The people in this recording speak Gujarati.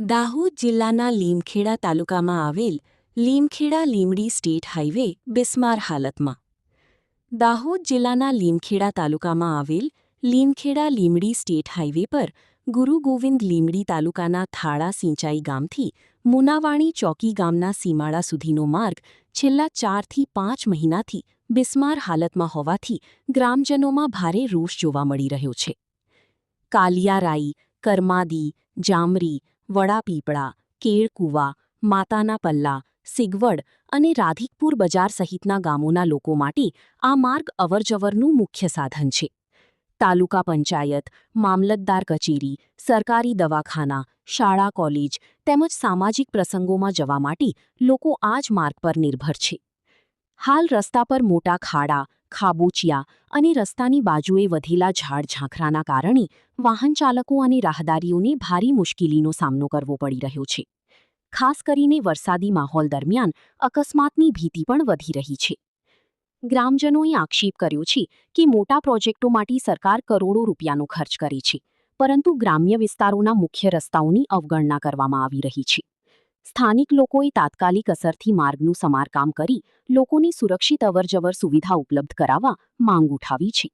દાહોદ જિલ્લાના લીમખેડા તાલુકામાં આવેલ લીમખેડા લીમડી સ્ટેટ હાઇવે બિસ્માર હાલતમાં. દાહોદ જિલ્લાના લીમખેડા તાલુકામાં આવેલ લીમખેડા લીમડી સ્ટેટ હાઇવે પર ગુરુ ગોવિંદ લીમડી તાલુકાના થાળા સિંચાઈ ગામથી મુનાવાણી ચોકી ગામના સીમાડા સુધીનો માર્ગ છેલ્લા 4 થી 5 મહિનાથી બિસ્માર હાલતમાં હોવાથી ગ્રામજનોમાં ભારે રોષ જોવા મળી રહ્યો છે. કાલિયારાઈ, કરમાદી, જામરી, વડાપીપળા, કેળકુવા, માતાના પલ્લા, સિગવડ અને રાધિકપુર બજાર સહિતના ગામોના લોકો માટે આ માર્ગ અવરજવરનું મુખ્ય સાધન છે. તાલુકા પંચાયત, મામલતદાર કચેરી, સરકારી દવાખાના, શાળા કોલેજ તેમજ સામાજિક પ્રસંગોમાં જવા માટે લોકો આ જ માર્ગ પર નિર્ભર છે. હાલ રસ્તા પર મોટા ખાડા, ખાબોચિયા અને રસ્તાની બાજુએ વધેલા ઝાડ-ઝાંખરાના કારણે વાહનચાલકો અને રાહદારીઓને ભારે મુશ્કેલીનો સામનો કરવો પડી રહ્યો છે. ખાસ કરીને વરસાદી માહોલ દરમિયાન અકસ્માતની ભીતિ પણ વધી રહી છે. ગ્રામજનોએ આક્ષેપ કર્યો છે કે મોટા પ્રોજેક્ટો માટે સરકાર કરોડો રૂપિયાનો ખર્ચ કરે છે, પરંતુ ગ્રામ્ય વિસ્તારોના મુખ્ય રસ્તાઓની અવગણના કરવામાં આવી રહી છે. સ્થાનિક લોકોએ તાત્કાલિક અસરથી માર્ગનું સમારકામ કરી લોકોની સુરક્ષિત અવરજવર સુવિધા ઉપલબ્ધ કરાવવા માંગ ઉઠાવી છે.